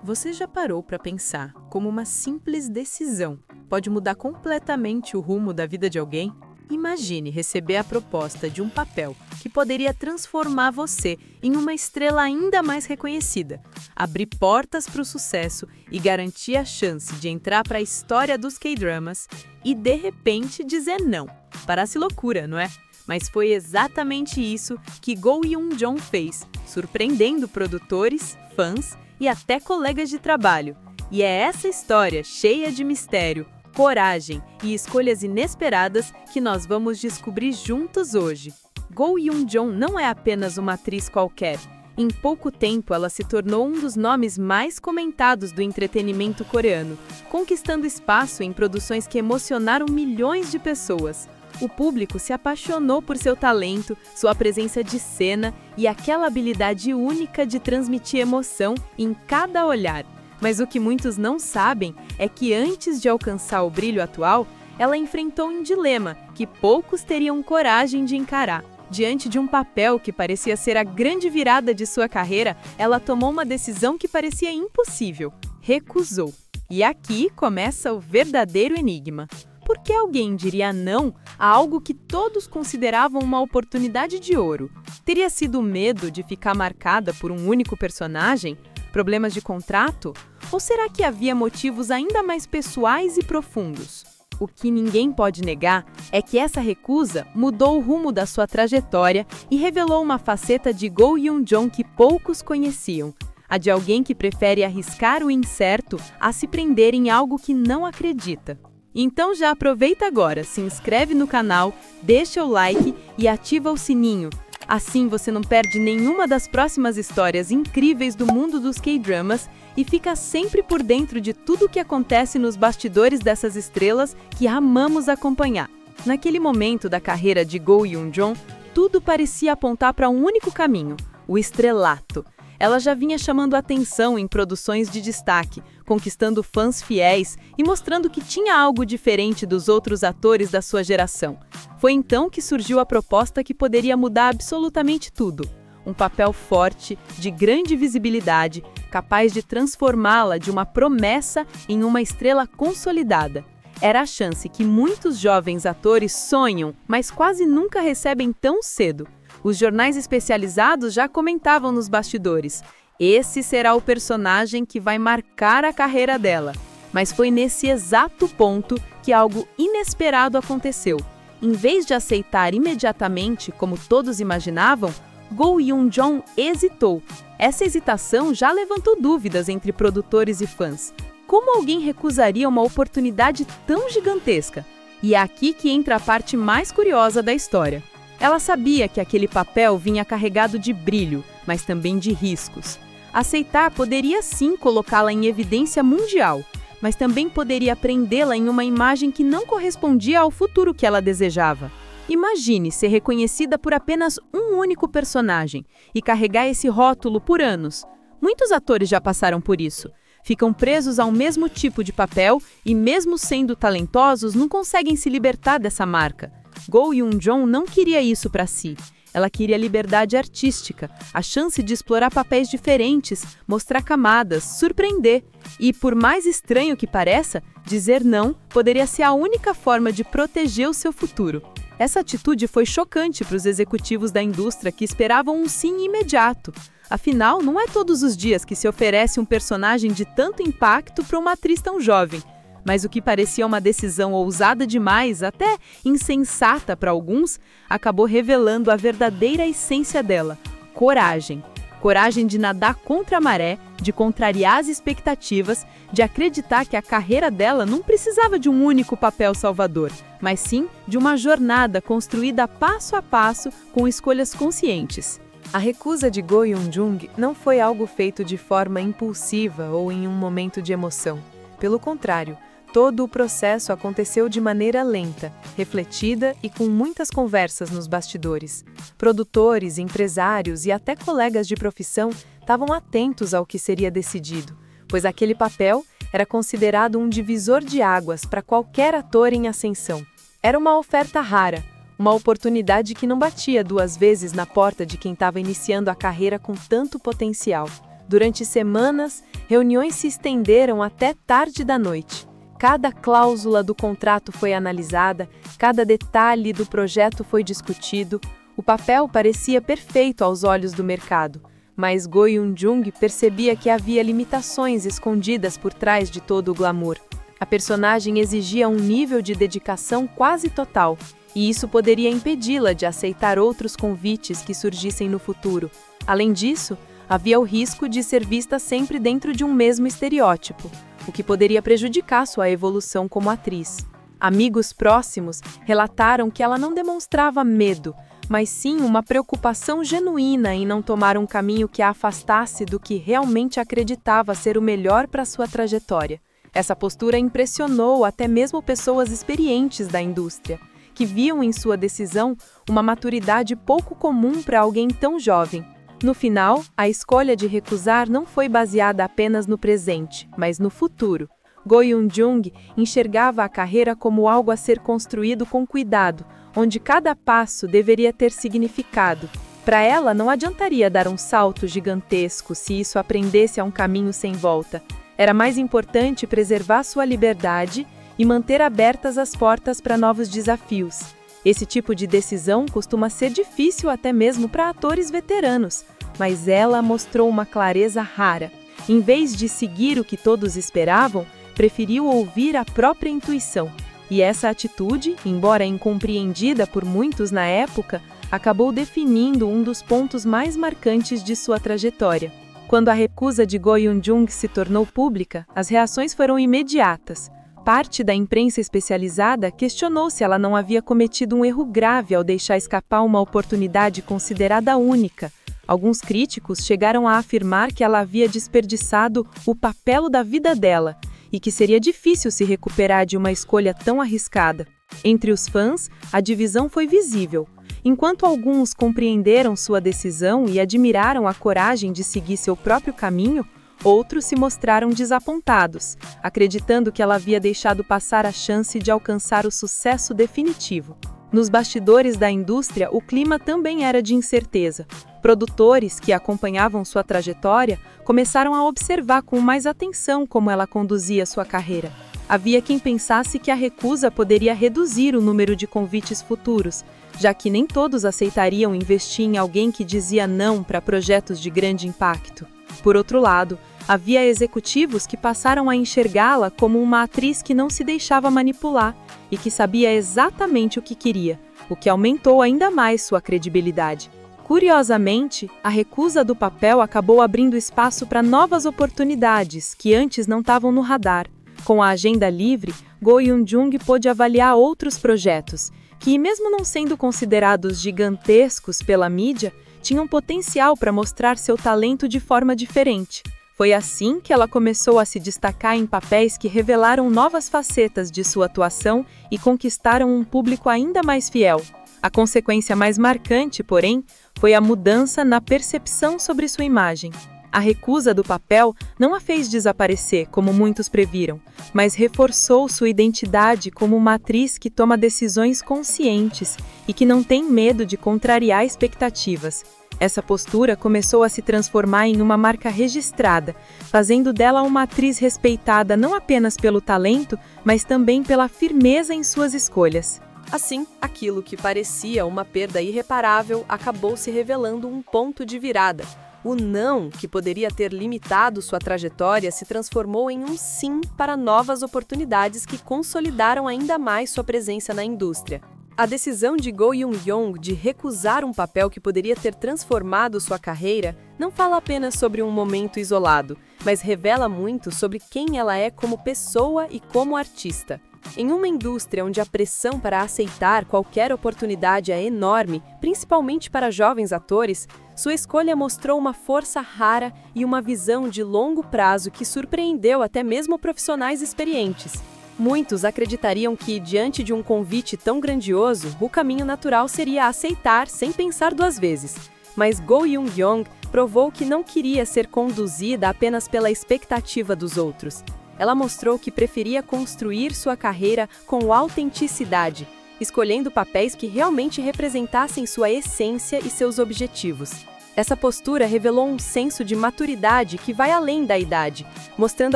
Você já parou para pensar como uma simples decisão pode mudar completamente o rumo da vida de alguém? Imagine receber a proposta de um papel que poderia transformar você em uma estrela ainda mais reconhecida, abrir portas para o sucesso e garantir a chance de entrar para a história dos K-dramas e, de repente, dizer não. Parece loucura, não é? Mas foi exatamente isso que Go Youn-jong fez, surpreendendo produtores, fãs e até colegas de trabalho. E é essa história cheia de mistério, coragem e escolhas inesperadas que nós vamos descobrir juntos hoje. Go Youn-jong não é apenas uma atriz qualquer. Em pouco tempo, ela se tornou um dos nomes mais comentados do entretenimento coreano, conquistando espaço em produções que emocionaram milhões de pessoas. O público se apaixonou por seu talento, sua presença de cena e aquela habilidade única de transmitir emoção em cada olhar. Mas o que muitos não sabem é que antes de alcançar o brilho atual, ela enfrentou um dilema que poucos teriam coragem de encarar. Diante de um papel que parecia ser a grande virada de sua carreira, ela tomou uma decisão que parecia impossível. Recusou. E aqui começa o verdadeiro enigma. Por que alguém diria não a algo que todos consideravam uma oportunidade de ouro? Teria sido o medo de ficar marcada por um único personagem? Problemas de contrato? Ou será que havia motivos ainda mais pessoais e profundos? O que ninguém pode negar é que essa recusa mudou o rumo da sua trajetória e revelou uma faceta de Go Youn-jong que poucos conheciam. A de alguém que prefere arriscar o incerto a se prender em algo que não acredita. Então já aproveita agora, se inscreve no canal, deixa o like e ativa o sininho. Assim você não perde nenhuma das próximas histórias incríveis do mundo dos K-dramas e fica sempre por dentro de tudo o que acontece nos bastidores dessas estrelas que amamos acompanhar. Naquele momento da carreira de Go Youn-jong, tudo parecia apontar para um único caminho, o estrelato. Ela já vinha chamando atenção em produções de destaque, conquistando fãs fiéis e mostrando que tinha algo diferente dos outros atores da sua geração. Foi então que surgiu a proposta que poderia mudar absolutamente tudo. Um papel forte, de grande visibilidade, capaz de transformá-la de uma promessa em uma estrela consolidada. Era a chance que muitos jovens atores sonham, mas quase nunca recebem tão cedo. Os jornais especializados já comentavam nos bastidores. Esse será o personagem que vai marcar a carreira dela. Mas foi nesse exato ponto que algo inesperado aconteceu. Em vez de aceitar imediatamente, como todos imaginavam, Go Youn-jong hesitou. Essa hesitação já levantou dúvidas entre produtores e fãs. Como alguém recusaria uma oportunidade tão gigantesca? E é aqui que entra a parte mais curiosa da história. Ela sabia que aquele papel vinha carregado de brilho, mas também de riscos. Aceitar poderia sim colocá-la em evidência mundial, mas também poderia prendê-la em uma imagem que não correspondia ao futuro que ela desejava. Imagine ser reconhecida por apenas um único personagem e carregar esse rótulo por anos. Muitos atores já passaram por isso. Ficam presos ao mesmo tipo de papel e, mesmo sendo talentosos, não conseguem se libertar dessa marca. Go Youn-jong não queria isso para si. Ela queria liberdade artística, a chance de explorar papéis diferentes, mostrar camadas, surpreender. E, por mais estranho que pareça, dizer não poderia ser a única forma de proteger o seu futuro. Essa atitude foi chocante para os executivos da indústria que esperavam um sim imediato. Afinal, não é todos os dias que se oferece um personagem de tanto impacto para uma atriz tão jovem. Mas o que parecia uma decisão ousada demais, até insensata para alguns, acabou revelando a verdadeira essência dela: coragem. Coragem de nadar contra a maré, de contrariar as expectativas, de acreditar que a carreira dela não precisava de um único papel salvador, mas sim de uma jornada construída passo a passo com escolhas conscientes. A recusa de Go Youn-jong não foi algo feito de forma impulsiva ou em um momento de emoção. Pelo contrário, todo o processo aconteceu de maneira lenta, refletida e com muitas conversas nos bastidores. Produtores, empresários e até colegas de profissão estavam atentos ao que seria decidido, pois aquele papel era considerado um divisor de águas para qualquer ator em ascensão. Era uma oferta rara, uma oportunidade que não batia duas vezes na porta de quem estava iniciando a carreira com tanto potencial. Durante semanas, reuniões se estenderam até tarde da noite. Cada cláusula do contrato foi analisada, cada detalhe do projeto foi discutido. O papel parecia perfeito aos olhos do mercado, mas Go Eun-jung percebia que havia limitações escondidas por trás de todo o glamour. A personagem exigia um nível de dedicação quase total, e isso poderia impedi-la de aceitar outros convites que surgissem no futuro. Além disso, havia o risco de ser vista sempre dentro de um mesmo estereótipo, o que poderia prejudicar sua evolução como atriz. Amigos próximos relataram que ela não demonstrava medo, mas sim uma preocupação genuína em não tomar um caminho que a afastasse do que realmente acreditava ser o melhor para sua trajetória. Essa postura impressionou até mesmo pessoas experientes da indústria, que viam em sua decisão uma maturidade pouco comum para alguém tão jovem. No final, a escolha de recusar não foi baseada apenas no presente, mas no futuro. Go Eun-jung enxergava a carreira como algo a ser construído com cuidado, onde cada passo deveria ter significado. Para ela, não adiantaria dar um salto gigantesco se isso aprendesse a um caminho sem volta. Era mais importante preservar sua liberdade e manter abertas as portas para novos desafios. Esse tipo de decisão costuma ser difícil até mesmo para atores veteranos, mas ela mostrou uma clareza rara. Em vez de seguir o que todos esperavam, preferiu ouvir a própria intuição. E essa atitude, embora incompreendida por muitos na época, acabou definindo um dos pontos mais marcantes de sua trajetória. Quando a recusa de Go Eun-jung se tornou pública, as reações foram imediatas. Parte da imprensa especializada questionou se ela não havia cometido um erro grave ao deixar escapar uma oportunidade considerada única. Alguns críticos chegaram a afirmar que ela havia desperdiçado o papel da vida dela e que seria difícil se recuperar de uma escolha tão arriscada. Entre os fãs, a divisão foi visível. Enquanto alguns compreenderam sua decisão e admiraram a coragem de seguir seu próprio caminho, outros se mostraram desapontados, acreditando que ela havia deixado passar a chance de alcançar o sucesso definitivo. Nos bastidores da indústria, o clima também era de incerteza. Produtores que acompanhavam sua trajetória começaram a observar com mais atenção como ela conduzia sua carreira. Havia quem pensasse que a recusa poderia reduzir o número de convites futuros, já que nem todos aceitariam investir em alguém que dizia não para projetos de grande impacto. Por outro lado, havia executivos que passaram a enxergá-la como uma atriz que não se deixava manipular e que sabia exatamente o que queria, o que aumentou ainda mais sua credibilidade. Curiosamente, a recusa do papel acabou abrindo espaço para novas oportunidades que antes não estavam no radar. Com a agenda livre, Go Eun-jung pôde avaliar outros projetos, que, mesmo não sendo considerados gigantescos pela mídia, tinham potencial para mostrar seu talento de forma diferente. Foi assim que ela começou a se destacar em papéis que revelaram novas facetas de sua atuação e conquistaram um público ainda mais fiel. A consequência mais marcante, porém, foi a mudança na percepção sobre sua imagem. A recusa do papel não a fez desaparecer, como muitos previram, mas reforçou sua identidade como uma atriz que toma decisões conscientes e que não tem medo de contrariar expectativas. Essa postura começou a se transformar em uma marca registrada, fazendo dela uma atriz respeitada não apenas pelo talento, mas também pela firmeza em suas escolhas. Assim, aquilo que parecia uma perda irreparável acabou se revelando um ponto de virada. O não, que poderia ter limitado sua trajetória, se transformou em um sim para novas oportunidades que consolidaram ainda mais sua presença na indústria. A decisão de Go Eun-jung de recusar um papel que poderia ter transformado sua carreira não fala apenas sobre um momento isolado, mas revela muito sobre quem ela é como pessoa e como artista. Em uma indústria onde a pressão para aceitar qualquer oportunidade é enorme, principalmente para jovens atores, sua escolha mostrou uma força rara e uma visão de longo prazo que surpreendeu até mesmo profissionais experientes. Muitos acreditariam que, diante de um convite tão grandioso, o caminho natural seria aceitar sem pensar duas vezes. Mas Go Eun-jung provou que não queria ser conduzida apenas pela expectativa dos outros. Ela mostrou que preferia construir sua carreira com autenticidade, escolhendo papéis que realmente representassem sua essência e seus objetivos. Essa postura revelou um senso de maturidade que vai além da idade, mostrando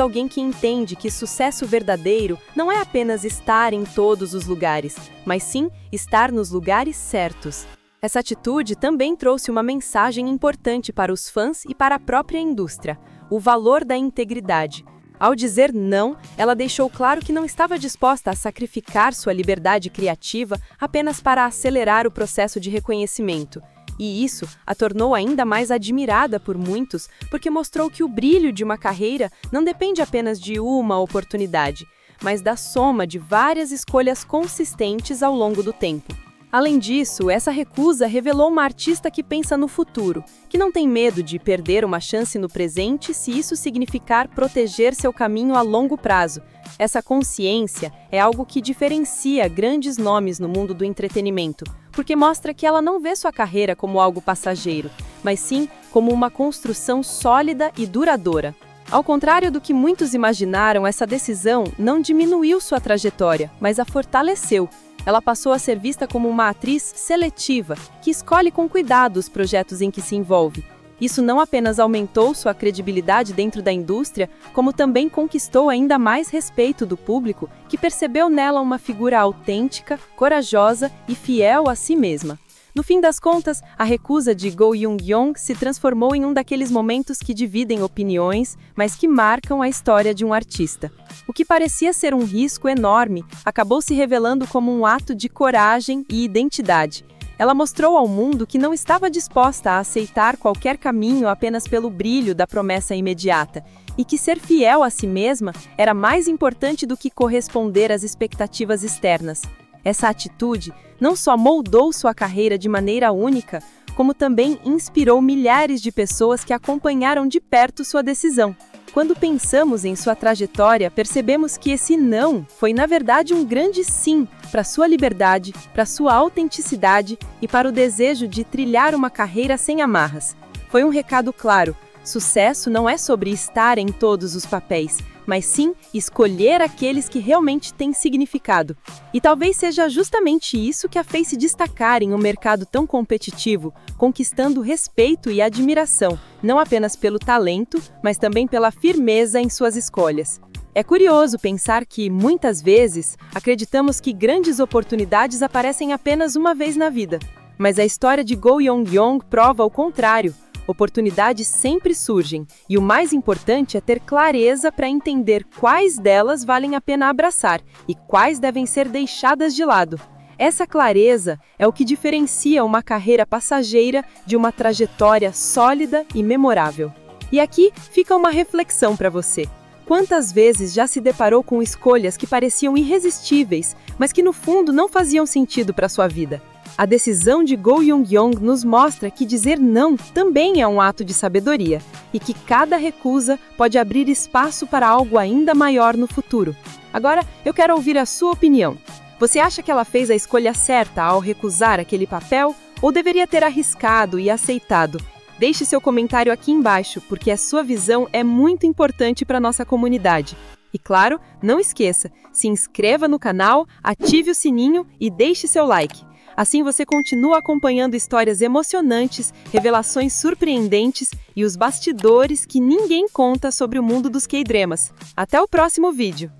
alguém que entende que sucesso verdadeiro não é apenas estar em todos os lugares, mas sim estar nos lugares certos. Essa atitude também trouxe uma mensagem importante para os fãs e para a própria indústria: o valor da integridade. Ao dizer não, ela deixou claro que não estava disposta a sacrificar sua liberdade criativa apenas para acelerar o processo de reconhecimento. E isso a tornou ainda mais admirada por muitos, porque mostrou que o brilho de uma carreira não depende apenas de uma oportunidade, mas da soma de várias escolhas consistentes ao longo do tempo. Além disso, essa recusa revelou uma artista que pensa no futuro, que não tem medo de perder uma chance no presente se isso significar proteger seu caminho a longo prazo. Essa consciência é algo que diferencia grandes nomes no mundo do entretenimento, porque mostra que ela não vê sua carreira como algo passageiro, mas sim como uma construção sólida e duradoura. Ao contrário do que muitos imaginaram, essa decisão não diminuiu sua trajetória, mas a fortaleceu. Ela passou a ser vista como uma atriz seletiva, que escolhe com cuidado os projetos em que se envolve. Isso não apenas aumentou sua credibilidade dentro da indústria, como também conquistou ainda mais respeito do público, que percebeu nela uma figura autêntica, corajosa e fiel a si mesma. No fim das contas, a recusa de Go Young-yong se transformou em um daqueles momentos que dividem opiniões, mas que marcam a história de um artista. O que parecia ser um risco enorme acabou se revelando como um ato de coragem e identidade. Ela mostrou ao mundo que não estava disposta a aceitar qualquer caminho apenas pelo brilho da promessa imediata, e que ser fiel a si mesma era mais importante do que corresponder às expectativas externas. Essa atitude não só moldou sua carreira de maneira única, como também inspirou milhares de pessoas que acompanharam de perto sua decisão. Quando pensamos em sua trajetória, percebemos que esse não foi, na verdade, um grande sim para sua liberdade, para sua autenticidade e para o desejo de trilhar uma carreira sem amarras. Foi um recado claro: sucesso não é sobre estar em todos os papéis, mas sim escolher aqueles que realmente têm significado. E talvez seja justamente isso que a fez se destacar em um mercado tão competitivo, conquistando respeito e admiração, não apenas pelo talento, mas também pela firmeza em suas escolhas. É curioso pensar que, muitas vezes, acreditamos que grandes oportunidades aparecem apenas uma vez na vida. Mas a história de Go Young-yong prova o contrário. Oportunidades sempre surgem, e o mais importante é ter clareza para entender quais delas valem a pena abraçar e quais devem ser deixadas de lado. Essa clareza é o que diferencia uma carreira passageira de uma trajetória sólida e memorável. E aqui fica uma reflexão para você. Quantas vezes já se deparou com escolhas que pareciam irresistíveis, mas que no fundo não faziam sentido para sua vida? A decisão de Go Young-yong nos mostra que dizer não também é um ato de sabedoria, e que cada recusa pode abrir espaço para algo ainda maior no futuro. Agora, eu quero ouvir a sua opinião. Você acha que ela fez a escolha certa ao recusar aquele papel, ou deveria ter arriscado e aceitado? Deixe seu comentário aqui embaixo, porque a sua visão é muito importante para a nossa comunidade. E claro, não esqueça, se inscreva no canal, ative o sininho e deixe seu like. Assim você continua acompanhando histórias emocionantes, revelações surpreendentes e os bastidores que ninguém conta sobre o mundo dos K-dramas. Até o próximo vídeo!